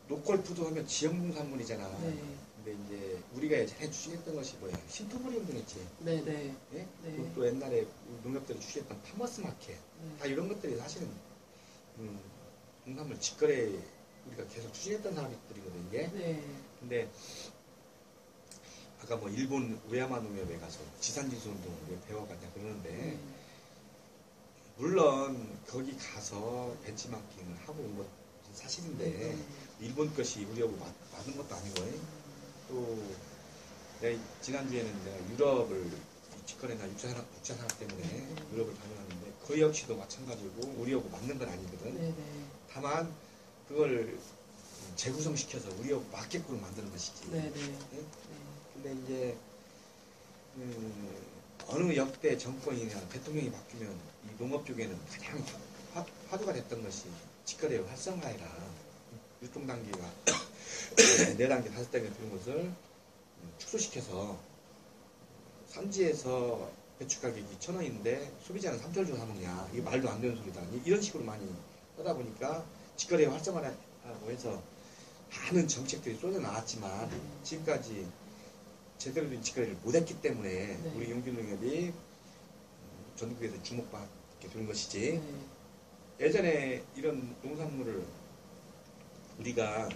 로컬푸드 하면 지역 농산물이잖아. 네. 근데 이제 우리가 예전에 주식했던 것이 뭐야? 신토부리 운동했지. 네네. 예? 네. 그리고 또 옛날에 농협들이 주식했던 파머스 마켓. 네. 다 이런 것들이 사실은 농산물 직거래 우리가 계속 추진했던 사람들이거든 이게. 네. 근데 아까 뭐 일본 우야마 농협에 가서 지산지수 운동을 왜 배워갔냐 그러는데 네. 물론 거기 가서 벤치마킹을 하고 온 건 사실인데 네. 일본 것이 우리하고 맞는 것도 아니고 또 내가 지난주에는 내가 유럽을 직거래나 육자산업 때문에 유럽을 다녀왔는데 그 역시도 마찬가지고 우리하고 맞는 건 아니거든. 네. 다만 그걸 재구성시켜서 우리하고 맞게끔 만드는 것이지. 네. 예? 근데 이제 어느 역대 정권이나 대통령이 바뀌면 이 농업 쪽에는 가장 화두가 됐던 것이 직거래 활성화해라. 유통단계가 4단계, 5단계 되는 것을 축소시켜서 산지에서 배추 가격이 1,000원인데 소비자는 3,000원 주고 사먹냐. 이게 말도 안 되는 소리다. 이런 식으로 많이 하다 보니까 직거래 활성화라고 해서 많은 정책들이 쏟아 나왔지만 지금까지 제대로 된 직거래를 못했기 때문에 네. 우리 용기농협이 전국에서 주목받게 되는 것이지. 네. 예전에 이런 농산물을 우리가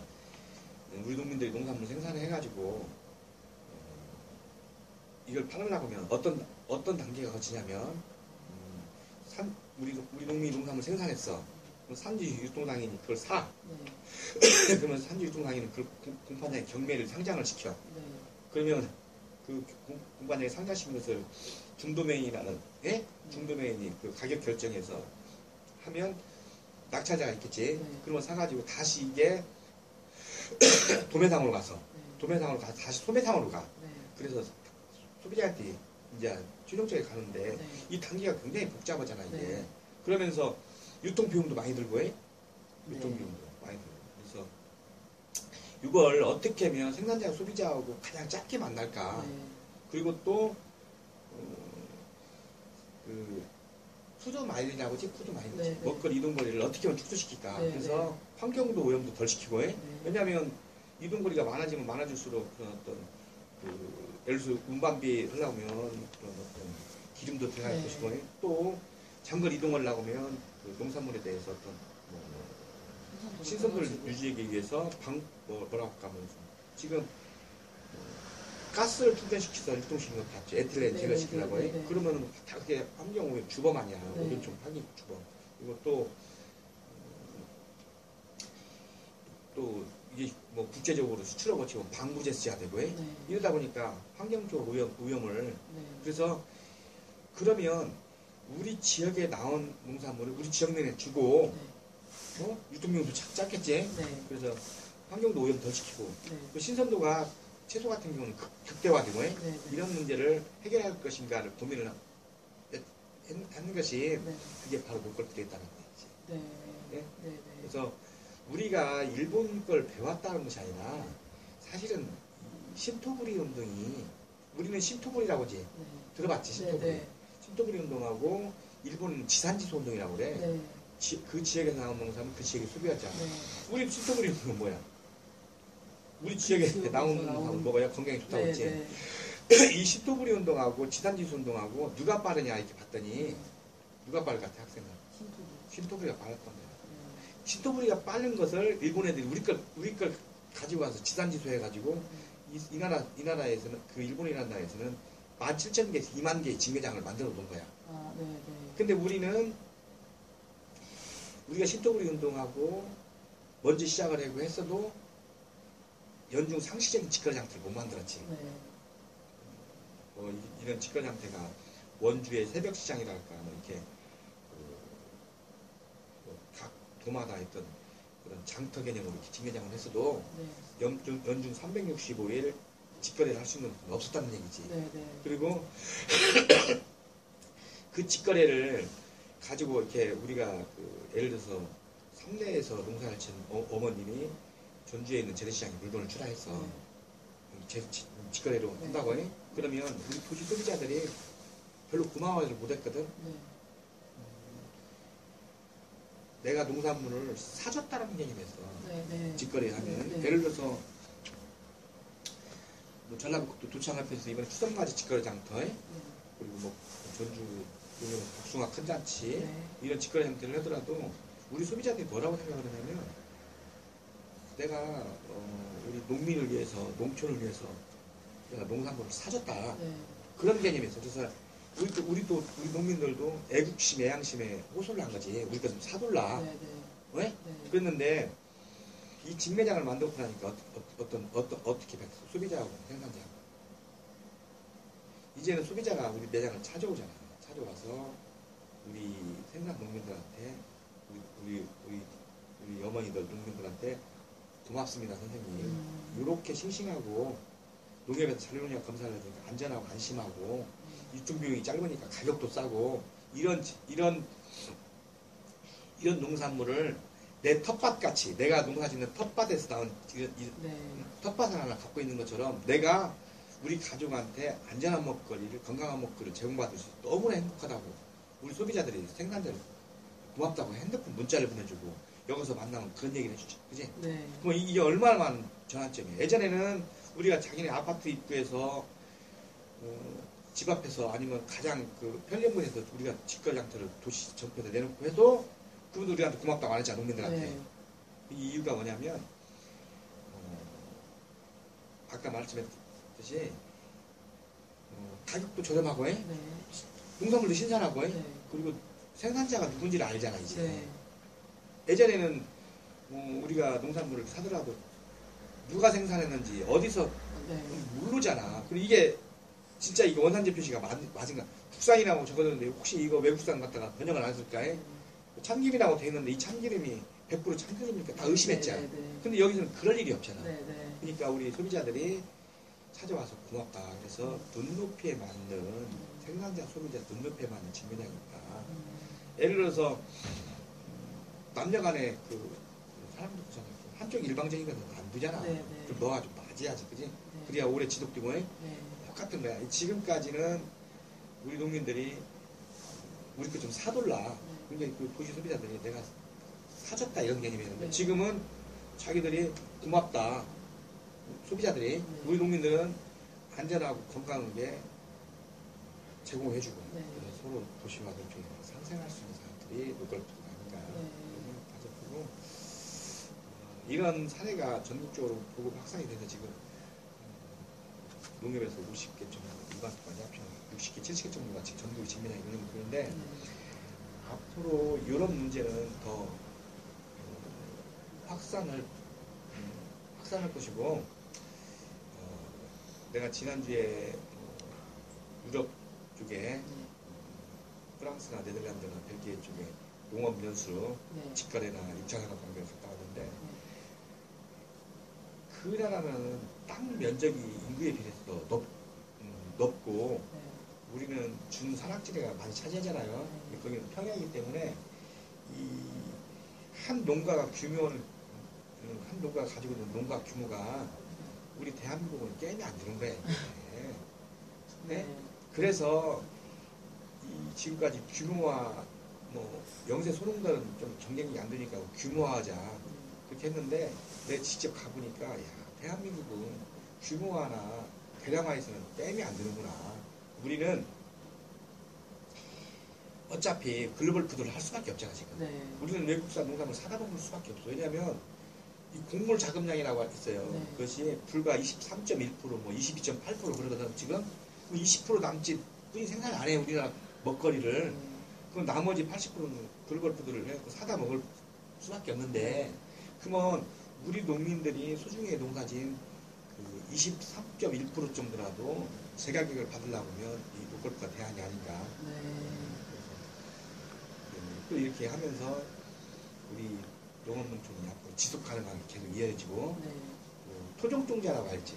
우리 농민들이 농산물 생산해가지고 이걸 팔으려고 하면 어떤 단계가 거치냐면 우리 농민이 농산물 생산했어. 그럼 산지 유통당인이 그걸 사. 네. 그러면 산지 유통당인은 그 공판장에 경매를 상장을 시켜. 네. 그러면 그 공판장에 상장시킨 것을 중도매인이라는 중도매인이 그 가격 결정해서 하면 낙찰자가 있겠지. 네. 그러면 사가지고 다시 이게 도매상으로 가서 도매상으로 가서 다시 소매상으로 가. 네. 그래서 소비자한테 이제 최종적에 가는데 네. 이 단계가 굉장히 복잡하잖아 이게. 네. 그러면서 유통비용도 많이 들고 해. 네. 유통비용도 많이 들고. 그래서 이걸 어떻게 하면 생산자와 소비자하고 가장 짧게 만날까. 네. 그리고 또 그 푸드 마일이라고 하지. 푸드 마일이지. 네, 네. 먹거리 이동거리를 어떻게 하면 축소시킬까. 네, 그래서 환경도 오염도 덜 시키고 해. 네. 왜냐하면 이동거리가 많아지면 많아질수록 그런 어떤 예를 들어서 운반비 하려면 그런 어떤 기름도 들어갈 네. 것이고 또 장거리 이동을 하려고 하면 그 농산물에 대해서 어떤 신선도를 유지하기 위해서 뭐라고 할까 지금 가스를 충전시켜서 유통시키는 거 봤죠. 에틸렌 네, 제거시키려고 네, 해. 네, 네. 그러면 다 그게 환경오염 주범 아니야. 네. 오존층 파기 주범. 그리고 또 이게 뭐 국제적으로 수출을 거치고 방부제스가 되고 해. 네. 이러다 보니까 환경적 오염을 네. 그래서 그러면 우리 지역에 나온 농산물을 우리 지역 내에 주고 유통비용도 작겠지. 네. 그래서 환경도 오염 덜 시키고 네. 그 신선도가 채소 같은 경우는 극대화되고 네. 네. 이런 문제를 해결할 것인가를 고민을 하는 것이 네. 그게 바로 로컬푸드에 있다는 거지. 네. 네? 네. 네. 그래서 우리가 일본 걸 배웠다는 것이 아니라 사실은 신토부리 운동이 우리는 신토부리라고 하지. 네. 들어봤지 신토부리. 네. 신토부리 운동하고 일본은 지산지수 운동이라고 그래. 네. 그 지역에서 나온 농산물 그 지역에 소비하잖아. 네. 우리 신토부리 운동은 뭐야? 우리 지역에 나온 농산물 먹어야 건강에 좋다고 네. 했지. 네. 이 신토부리 운동하고 지산지수 운동하고 누가 빠르냐 이렇게 봤더니 누가 빠를 것 같아 학생은? 신토부리가 빨랐던 거야. 신토부리가 빠른 것을 일본 애들이 우리 걸 가지고 와서 지산지수 해가지고 이 나라에서는 그 일본이라는 나라에서는 17,000개에서 2만 개의 징계장을 만들어 놓은 거야. 아, 네. 네. 근데 우리가 신토부리 운동하고 먼저 시작을 하고 했어도 연중 상시적인 직거래 장터를 못 만들었지. 네. 이런 직거래 장터가 원주의 새벽 시장이랄까 이렇게 각 도마다 했던 그런 장터 개념으로 이렇게 징계장을 했어도 네. 연중 365일 직거래를 할 수 있는 것은 없었다는 얘기지. 네. 네. 그리고 그 직거래를 가지고 이렇게 우리가 예를 들어서 삼내에서 농사를 친 어머님이 전주에 있는 재래시장에 물건을 출하해서 직거래로 네. 한다고 해. 그러면 우리 도시 소비자들이 별로 고마워하지 못했거든. 네. 내가 농산물을 사줬다는 개념에서 네, 네. 직거래하면 네. 예를 들어서 뭐 전라북도 도청 앞에서 이번에 추석맞이 직거래 장터 그리고 뭐 전주 복숭아 큰 잔치 네. 이런 직거래 형태를 하더라도 우리 소비자들이 뭐라고 생각을 하냐면 내가 우리 농민을 위해서 농촌을 위해서 내가 농산물을 사줬다 네. 그런 개념에서 그래서 우리 농민들도 애국심 애양심에 호소를 한 거지 우리가 좀 사둘라 네, 네. 왜? 네. 그랬는데 이 직매장을 만들고 나니까 어떻게 바뀌었어? 소비자하고 생산자하고 이제는 소비자가 우리 매장을 찾아오잖아. 찾아와서 우리 생산 농민들한테 우리 어머니들 농민들한테 고맙습니다 선생님. 이렇게 싱싱하고 농협에서 자료용량 검사를 해주니까 안전하고 안심하고 유통비용이 짧으니까 가격도 싸고 이런 농산물을 내 텃밭같이 내가 농사짓는 텃밭에서 나온 네. 텃밭을 하나 갖고 있는 것처럼 내가 우리 가족한테 안전한 먹거리를 건강한 먹거리를 제공받을 수 있어 너무나 행복하다고 우리 소비자들이 생산자를 고맙다고 핸드폰 문자를 보내주고 여기서 만나면 그런 얘기를 해주죠 그지? 네. 그럼 이게 얼마나 많은 전환점이에요 예전에는 우리가 자기네 아파트 입구에서 집 앞에서 아니면 가장 그 편의점에서 우리가 직거래 장터를 도시 전편에 내놓고 해도 그분들 우리한테 고맙다고 안 했잖아 농민들한테 네. 이 이유가 뭐냐면 아까 말씀했듯이 가격도 저렴하고 네. 농산물도 신선하고 네. 그리고 생산자가 누군지를 알잖아 이제 네. 예전에는 우리가 농산물을 사더라도 누가 생산했는지 어디서 네. 모르잖아 그리고 이게 진짜 이거 원산지 표시가 맞은가 국산이라고 적어졌는데 혹시 이거 외국산 갖다가 번역을 안 했을까 참기름이라고 돼 있는데 이 참기름이 100% 참기름이니까 다 의심했잖아 네, 네, 네. 근데 여기서는 그럴 일이 없잖아 네, 네. 그러니까 우리 소비자들이 찾아와서 고맙다 그래서 눈높이에 맞는 생산자 소비자 눈높이에 맞는 직매장이다 예를 들어서 남녀 간에 그 사람들 그잖아 한쪽 일방적인 건 안 되잖아 네, 네. 그럼 너가 좀 맞아야지 그지 네. 그래야 오래 지속되고 네. 똑같은 거야 지금까지는 우리 농민들이 우리 거 좀 사둘라 굉장히 그 도시 소비자들이 내가 사줬다 이런 개념이었는데 네. 지금은 자기들이 고맙다 소비자들이 네. 우리 농민들은 안전하고 건강하게 제공해주고 네. 그래서 서로 도시와 농촌에서 상생할 수 있는 사람들이 로컬푸드가 아닌가 네. 그런 가졌고 이런 사례가 전국적으로 보급 확산이 돼서 지금 농협에서 50개 정도 일반까지 합치면 60개, 70개 정도가 지금 전국에 직면하게 되는 그런데 앞으로 이런 문제는 더 확산할 것이고 내가 지난주에 유럽 쪽에 프랑스나 네덜란드나 벨기에 쪽에 농업 연수로 네. 직거래나 2차 산업 관계를 갔다 왔는데 그 나라는 땅 면적이 인구에 비해서 넓고 우리는 준산악지대가 많이 차지하잖아요. 거기는 평야이기 때문에 이 한 농가가 한 농가가 가지고 있는 농가 규모가 우리 대한민국은 게임이 안 되는 거예요. 네. 그래서 이 지금까지 규모화 뭐 영세 소농가는 좀 경쟁이 안 되니까 규모화하자 그렇게 했는데 내가 직접 가보니까 야 대한민국은 규모화나 대량화에서는 게임이 안 되는구나. 우리는 어차피 글로벌 푸드를 할 수밖에 없잖아 지금. 네. 우리는 외국산 농산물 사다 먹을 수밖에 없어. 왜냐하면 이 곡물 자금량이라고 있어요. 네. 그것이 불과 23.1% 뭐 22.8% 그러거든 지금 20% 남짓 뿐이 생산 안 해 우리나라 먹거리를. 그럼 나머지 80%는 글로벌 푸드를 해서 사다 먹을 수밖에 없는데 그러면 우리 농민들이 소중히 농사진 그 23.1% 정도라도 제 가격을 받으려고 하면 이 로컬 푸드가 대안이 아닌가. 또 이렇게 하면서 우리 농업농촌이 앞으로 지속 가능하게 계속 이어지고 토종종자라고 알지?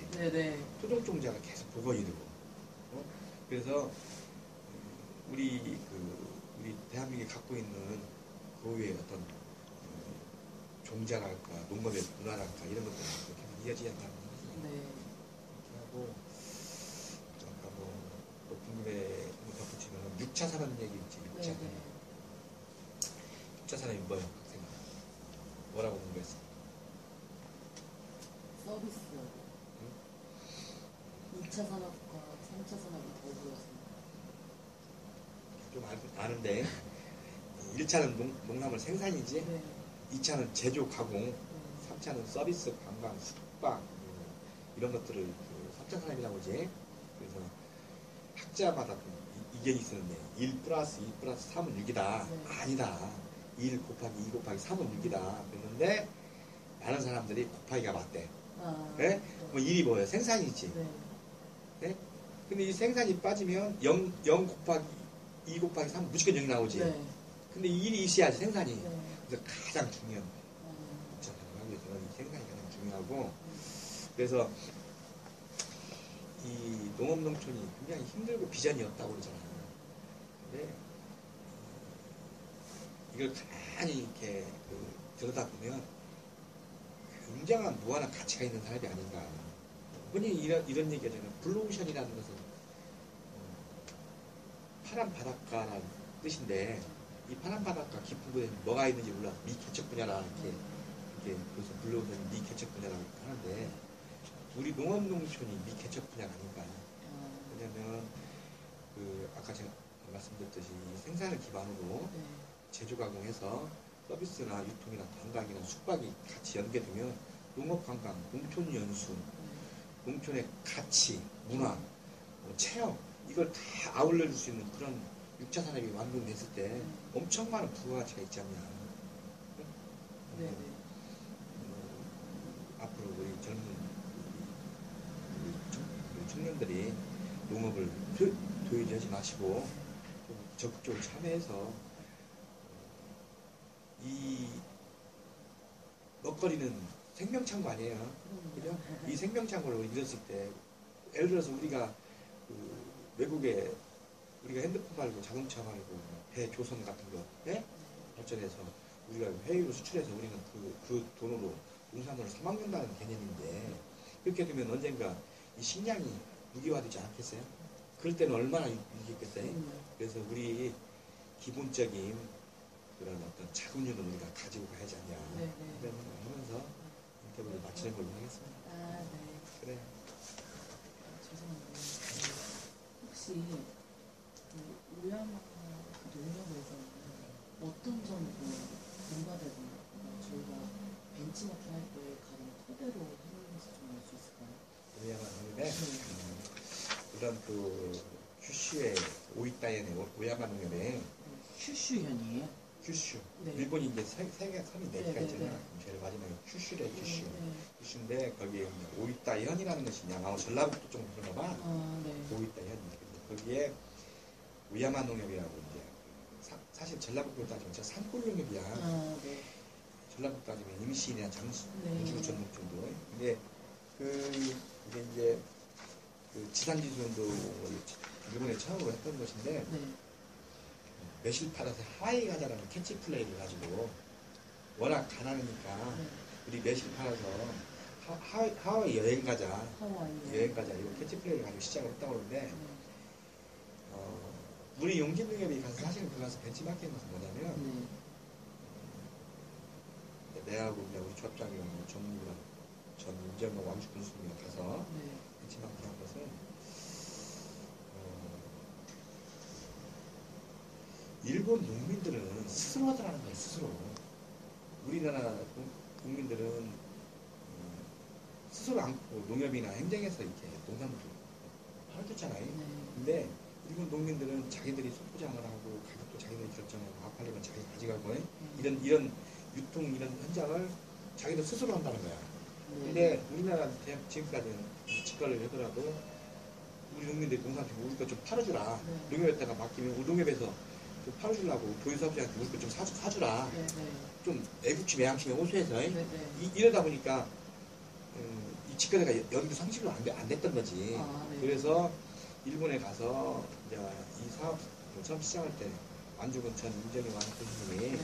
토종종자가 계속 복원이 되고 그래서 우리 대한민국이 갖고 있는 고유의 어떤 종자랄까 농업의 문화랄까 이런 것들이 계속 이어지지 않다는 거죠. 이렇게 하고 아까 또 궁금해 덧붙이면 6차 산업 얘기 있지. 6차 산업. 6차 산업이 뭐예요? 뭐라고 공부했어? 서비스 2차 산업과 3차 산업이 더불어서 좀 아는데 1차는 농산물 생산이지, 네. 2차는 제조 가공, 네. 3차는 서비스, 관광, 숙박 이런 것들을 그 3차 산업이라고 하지. 그래서 학자마다 이견이 있었는데 1 플러스 2 플러스 3은 6이다. 네. 아니다. 1 곱하기 2 곱하기 3은 6이다. 그랬는데 많은 사람들이 곱하기가 맞대. 아, 네? 뭐 1이 뭐예요? 생산이지. 네. 네? 근데 이 생산이 빠지면 0 곱하기 2 곱하기 3 무조건 0이 나오지. 네. 근데 1이 있어야지 생산이. 네. 그래서 가장 중요한 아, 국가산업 하기 위해서는 이 생산이 가장 중요하고, 그래서 이 농업농촌이 굉장히 힘들고 비전이 없다고 그러잖아요. 근데 이걸 가만히 이렇게 들여다보면 굉장한 무한한 가치가 있는 사람이 아닌가. 흔히 이런 얘기하잖아요. 블루오션이라는 것은 파란 바닷가라는 뜻인데, 이 파란 바닷가 깊은 곳에 뭐가 있는지 몰라. 미개척 분야라 이게 그래서 블루오션이 미개척 분야라고 하는데, 우리 농업농촌이 미개척 분야가 아닌가. 왜냐면 아까 제가 말씀드렸듯이 생산을 기반으로 네. 제조 가공해서 서비스나 유통이나 관광이나 숙박이 같이 연계되면 농업관광, 농촌연수, 농촌의 가치, 문화, 체험 이걸 다 아울러 줄 수 있는 그런 6차 산업이 완성됐을 때 엄청 많은 부가가치가 있지 않냐. 네. 네. 앞으로 우리 젊은 우리 청년들이 농업을 도외지 하지 마시고 좀 적극적으로 참여해서 이 먹거리는 생명창고 아니에요. 그죠? 이 생명창고를 잃었을 때, 예를 들어서 우리가 외국에 우리가 핸드폰 말고 자동차 말고 배 조선 같은 거 발전해서 우리가 해외로 수출해서 우리는 그 돈으로 농산물을 사먹는다는 개념인데, 그렇게 되면 언젠가 이 식량이 무기화되지 않겠어요? 그럴 때는 얼마나 유익겠어요? 그래서 우리 기본적인 그런 어떤 자금률은 우리가 가지고 가야지 않냐. 네, 네. 그런 걸 하면서 인터뷰를 마치는 걸로 하겠습니다. 아, 네. 그래. 죄송한데 혹시 우야마 농협에서 어떤 점으로 농가되거나 저희가 벤치마킹 할 때 가장 토대로 해놓는지 좀 알 수 있을까요? 오야마 농협에 우선 큐슈의 오이타현의 오야마 농협에 슈슈현이에요? 큐슈. 네. 일본이 이제 세계 섬이 네 개가 네, 있잖아요. 네. 제일 마지막에 큐슈래 큐슈. 네. 큐슈인데 거기에 오이타현이라는 것이 아마 전라북도 쪽 그런가 봐. 아, 네. 오이타현. 거기에 우야마 농협이라고 이제 사실 전라북도 따지면 저 산골 농협이야. 아, 네. 전라북도 따지면 임시인이나 장수, 네. 우주 전목 정도. 근데 이게 이제 지산지수운동을 일본에 처음으로 했던 것인데, 네. 매실 팔아서 하와이 가자라는 캐치플레이를 가지고 워낙 가난하니까 네. 우리 매실 팔아서 하와이 여행 가자, 하와이. 여행 가자 이거 캐치플레이를 가지고 시작을 했다고 그러는데, 네. 우리 용진농협이 가서 사실은 그 가서 벤치마킹 것은 뭐냐면, 네. 내하고 우리 조합장이랑 전문이랑 전 임정모 왕주 군수님이랑 가서 네. 벤치마킹 한 것은 일본 농민들은 스스로 하더라는 거예요, 스스로. 우리나라 국민들은 스스로 안고 농협이나 행정에서 이렇게 농산물을 팔아줬잖아요. 네. 근데 일본 농민들은 자기들이 소포장을 하고 가격도 자기들이 결정하고 아팔리면 자기 가져가고 이런 유통 이런 현장을 자기들 스스로 한다는 거야. 근데 우리나라 지금까지는 직거래를 하더라도 우리 농민들이 농산물 우리 거 좀 팔아주라. 네. 농협에다가 맡기면 우리 농협에서 좀 팔아주려고 보유사업자한테 우리 거 좀 사주라. 네. 네. 좀 애국심 애양심에 호소해서 네. 네. 이러다 보니까 이 직거래가 여기도 상식으로 안 됐던 거지. 아, 네. 그래서 일본에 가서 이제 이 사업 처음 시작할 때 완주군 전 임정희 왕교수님이 네.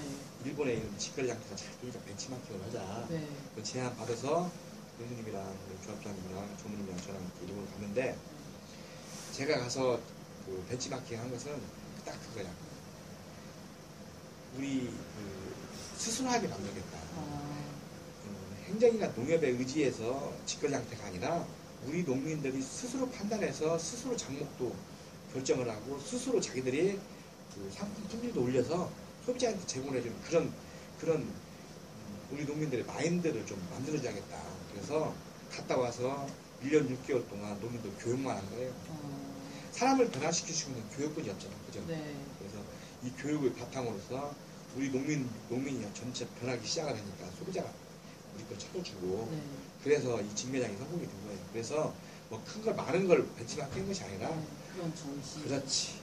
일본에 있는 직거래 장터가 잘 되니까 벤치마킹을 하자. 네. 그 제안 받아서 교수님이랑 조합장님이랑 조무님이랑 저랑 이렇게 일본 갔는데, 제가 가서 그 벤치마킹 한 것은 딱 그거야. 우리 스스로 하게 만들겠다. 아. 행정이나 농협에 의지해서 직거래 형태가 아니라 우리 농민들이 스스로 판단해서 스스로 장목도 결정을 하고 스스로 자기들이 그 상품 품질도 올려서 소비자한테 제공해주는 그런 우리 농민들의 마인드를 좀 만들어줘야겠다. 그래서 갔다 와서 1년 6개월 동안 농민들 교육만 한 거예요. 사람을 변화시킬 수 있는 교육뿐이 없잖아. 그죠? 네. 그래서 이 교육을 바탕으로서 우리 농민이 전체 변하기 시작을 하니까 소비자가 우리 걸 찾아주고 네. 그래서 이 직매장이 성공이 된 거예요. 그래서 뭐 큰 걸 많은 걸 벤치마크 한 것이 아니라 네. 그런 정신. 그렇지. 네.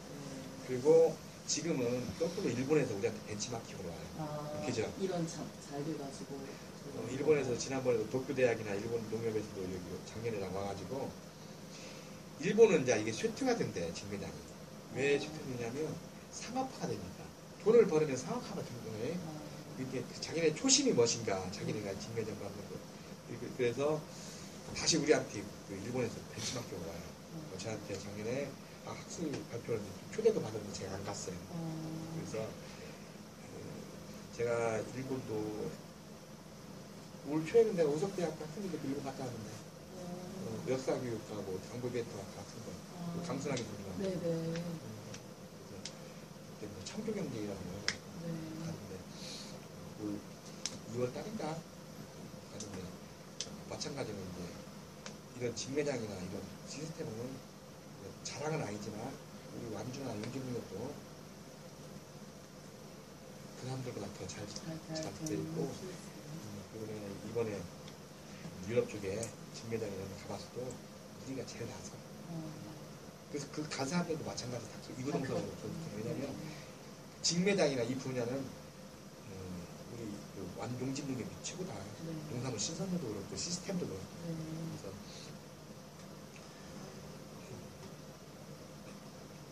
그리고 지금은 거꾸로 일본에서 우리한테 벤치마킹으로 와요. 아, 그죠? 이런 잘 돼가지고. 일본에서 지난번에도 도쿄대학이나 일본 농협에서도 여기 작년에랑 와가지고 일본은 이제 이게 쇠퇴가 된대 직매장이. 왜 쇠퇴되냐면 상업화가 되니까 돈을 벌으면 상업화가 되는 거예요. 이게 자기네 초심이 무엇인가 자기네가 직매장 받는 거. 그래서 다시 우리한테 그 일본에서 벤치마킹으로 와요. 저한테 작년에 학술 발표를 초대도 받았는데 제가 안 갔어요. 그래서 제가 일본도 올 초에는 내가 우석대학 같은 데도 일본 갔다 왔는데 역사교육하고 장부베트와 같은 거 강순하게 선생님 네네. 그때 뭐 창조경제라고 네. 갔는데 올 2월 달인가 갔는데 마찬가지로 이제 이런 직매장이나 이런 시스템은 자랑은 아니지만 우리 완주나 용진민협도 그 사람들보다 더 잘 돼 있고 이번에 유럽 쪽에 직매장 이런 데 가봐서도 우리가 제일 나서 그래서 그 간 사람들도 마찬가지 다 이구동성으로 왜냐면 직매장이나 이 분야는 우리 그 용진민협이 최고다. 농산물 신선도도 그렇고 시스템도 그렇고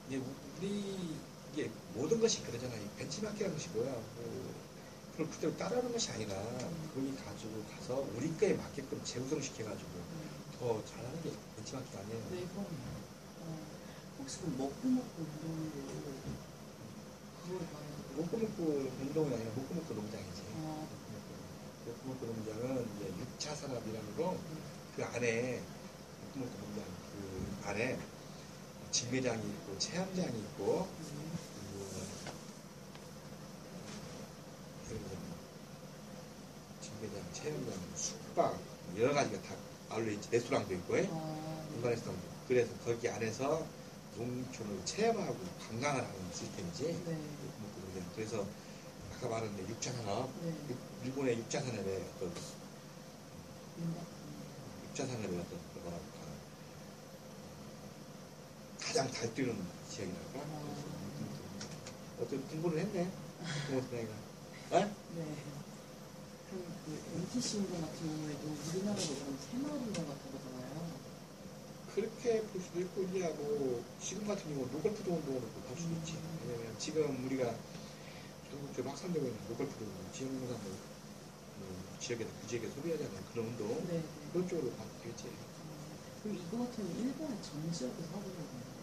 그래서 이게 모든 것이 그러잖아요. 이 벤치마킹이라는 것이 뭐야? 그걸 그대로 따라하는 것이 아니라 거기 가지고 가서 우리 거에 맞게끔 재구성시켜가지고 더 잘하는 게 벤치마킹 아니에요. 네, 그럼요. 혹시 그 먹고 운동으로 그걸 봐요? 먹고 운동이 아니라 먹고 농장이지. 먹고 농장은 이제 6차 산업이라는 거 그 안에 먹고 농장 그 안에 직매장이 있고 체험장이 있고 직매장, 체험장, 숙박 여러 가지가 다 아울러 있지. 레스토랑도 있고 일반 레스토랑도 있고. 그래서 거기 안에서 농촌을 체험하고 관광을 하는 시스템이지. 그래서 아까 말했는데 6차 산업, 일본의 6차 산업의 어떤 6차 산업의 어떤 뭐랄까 가장 달뛰는 지역이랄까. 어떤 공부를 했네. 공부했다니까. 네. 그럼 그 MTC 운동 같은 경우에도 우리나라로 그런 새마을 운동 같은 거잖아요. 그렇게 볼 수도 있고 이제 뭐 지금 같은 경우 노골푸드 운동으로 볼 수도 있지. 왜냐면 지금 우리가 전국적으로 확산되고 있는 노골푸드 운동, 지역농산물 지역에서 그 지역에 소비하자는 그런 운동 그런 쪽으로 봐도 되겠지. 그럼 이거 같은 경우 일본의 전 지역에서 하고 있는 건가요?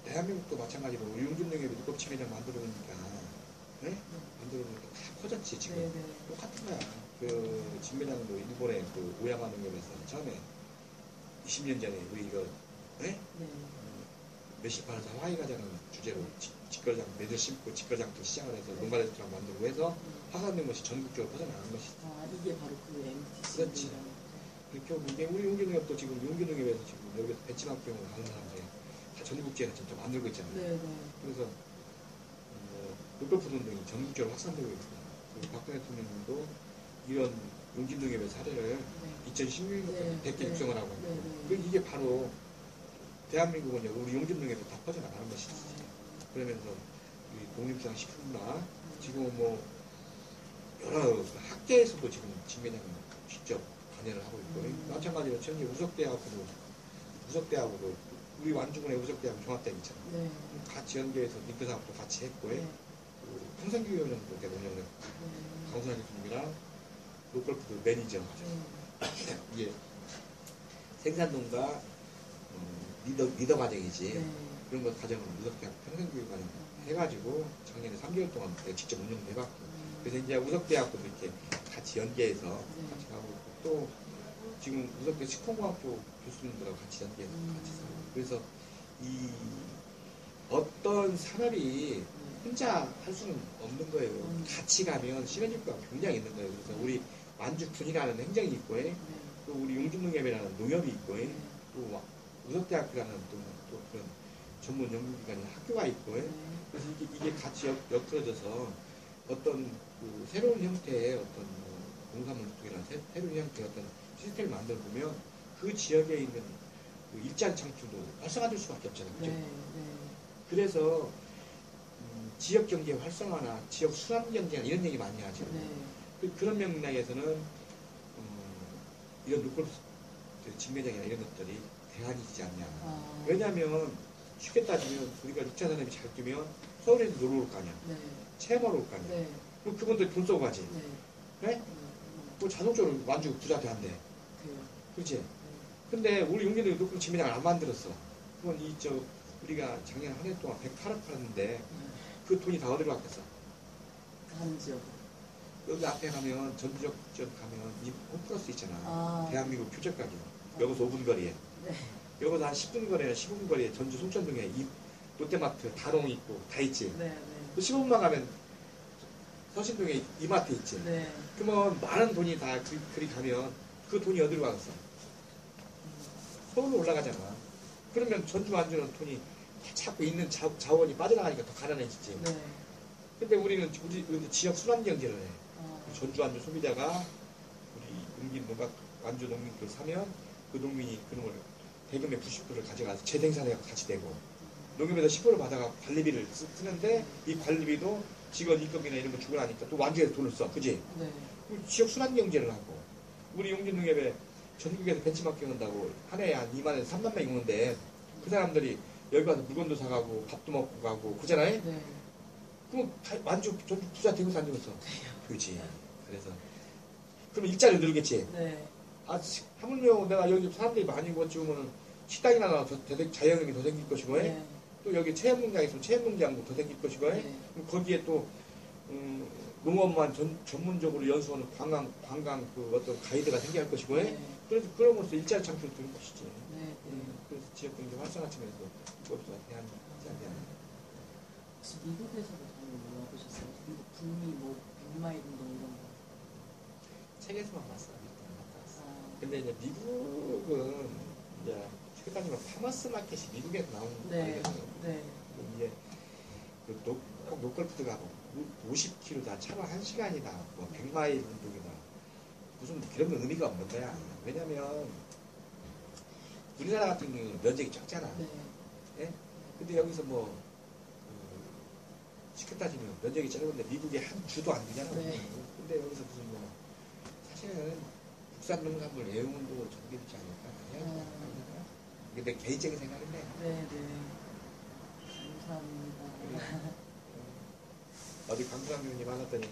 대한민국도 마찬가지로 용준농협이 껍질매장 만들어 놓으니까 만들어 놓으니까 다 커졌지 지금. 똑같은 거야. 그 직매장도 일본의 그 오야마 농협에서 처음에 20년 전에 우리 이거 메시판에서 하와이 가자는 주제로 직거래장 매들 심고 직거래장터 시작을 해서 농가 레스토랑 만들고 해서 파산된 것이 전국적으로 퍼져나가는 것이지. 이게 바로 그 MTC. 그렇지. 그렇게 이게 우리 용기농협도 지금 용기농협에서 지금 여기서 벤치마킹을 하는 사람들이 다 전국지에서 진짜 만들고 있잖아요. 그래서 노골푸드 운동이 전국적으로 확산되고 있습니다. 박근혜 대통령도 이런 용진농협의 사례를 2016년부터 100개 육성을 하고 있고 이게 바로 대한민국은 우리 용진농협에 다 퍼져나가는 것이지. 그러면서 우리 독립상 식품이나 지금 뭐 여러 학계에서도 지금 직매장을 직접 관여를 하고 있고 마찬가지로 전체 우석대하고도 우리 완주군의 우석대하고 종합대학 있잖아요. 같이 연계해서 링크 사업도 같이 했고 평생교육원도 내가 운영을 했고 강순환 교수님이랑 노골푸드 매니저 이게 생산농가 리더 과정이지. 그런 것 과정을 우석대학 평생교육 과정 해가지고 작년에 3개월 동안 내가 직접 운영도 해봤고 그래서 이제 우석대학도 이렇게 같이 연계해서 네. 같이 가고 있고, 또 지금 우석대 식품공학부 교수님들하고 같이 연계해서 같이 살고, 그래서 이 어떤 산업이 혼자 할 수는 없는 거예요. 같이 가면 시너지가 굉장히 있는 거예요. 그래서 우리 완주군이라는 행정이 있고, 네. 또 우리 용준농협이라는 농협이 있고, 네. 또 우석대학교라는 또 그런 전문 연구기관이 학교가 있고, 네. 그래서 이게 같이 엮여져서 어떤 그 새로운 형태의 어떤 공사물 쪽이나 새로운 형태의 어떤 시스템을 만들어 보면 그 지역에 있는 그 일자리 창출도 활성화될 수밖에 없잖아요. 그죠? 네. 네. 그래서 지역 경제 활성화나 지역 순환 경제나 이런 얘기 많이 하죠. 네. 그런 맥락에서는 이런 로컬 직매장이나 이런 것들이 대안이지 않냐. 아. 왜냐하면 쉽게 따지면 우리가 6차 산업이 잘 뛰면 서울에서 놀러 올 거 아니야. 네. 체험하러 올 거 아니야. 네. 그럼 그분들 돈 쓰고 가지. 네. 그래? 뭐 자동적으로 완주 부자 돼한대. 그래요. 그렇지? 근데 우리 용기는 로컬 직매장을 안 만들었어. 그건 우리가 작년 한 해 동안 108억 팔았는데 그 돈이 다 어디로 갔겠어? 다른 지역. 여기 앞에 가면 전주역 가면 이 홈플러스 있잖아. 아. 대한민국 표적가게. 여기서 5분 거리에. 네. 여기서 한 10분 거리나 15분 거리에 전주 송천동에 이 롯데마트 다롱 있고 다 있지. 네. 네. 그 15분만 가면 서신동에 이마트 있지. 네. 그러면 많은 돈이 다 그리 가면 그 돈이 어디로 가겠어? 서울로 올라가잖아. 그러면 전주 완주는 돈이 자꾸 있는 자원이 빠져나가니까 더 가난해지지. 네. 근데 우리 지역 순환 경제를 해. 아. 전주 완주 소비자가 우리 용기 완주 농민들 사면 그 농민이 그런 걸 대금의 90%를 가져가서 재생산에 같이 되고 농협에서 10% 받아가 관리비를 쓰는데 이 관리비도 직원 임금이나 이런 거 주고 나니까 또 완주에서 돈을 써. 그지? 네. 지역 순환 경제를 하고 우리 용진 농협에 전국에서 벤치마킹 한다고 한 해에 한 2만에서 3만 명이 오는데 그 사람들이 여기 가서 물건도 사가고 밥도 먹고 가고 그러잖아요? 네. 그럼 완주 전주 부자 되고 안 되겠어? 그렇지. 그래서 그럼 일자리를 늘겠지. 네. 하물며 내가 여기 사람들이 많이 모집으면 식당이나 하나 자영업이 더 생길 것이고, 네. 또 여기 체험농장 있으면 체험농장도 더 생길 것이고, 네. 그럼 거기에 또 농업만 전문적으로 연수하는 관광 그 어떤 가이드가 생겨날 것이고, 네. 그래서 그러면서 일자리 창출이 되는 것이지. 네. 그래서 지역 경제 활성화 측면에서 그것도 대안이지 않냐. 혹시 미국에서도 많이 와보셨어요? 미국 북미 뭐 100마일 운동 이런 거. 책에서만 봤어. 갔다 왔어. 아. 근데 이제 미국은 이제 최근 따지면 파머스 마켓이 미국에서 나오는 네. 거거든요. 네. 이게 꼭 로컬푸드가 50km다 차로 1시간이다 뭐 100마일 운동이다 무슨 그런 건 의미가 없는 거야. 왜냐면 우리나라 같은 경우는 면적이 적잖아. 네. 예? 근데 여기서 뭐 쉽게 따지면 면적이 짧은데 미국에 한 주도 안 되잖아. 네. 근데 여기서 무슨 뭐 사실은 국산 농산물 애용운동으로 전개되지 않을까. 근데 개인적인 생각인데. 네. 네. 감사합니다. 어디 강수남 교수님 만났더니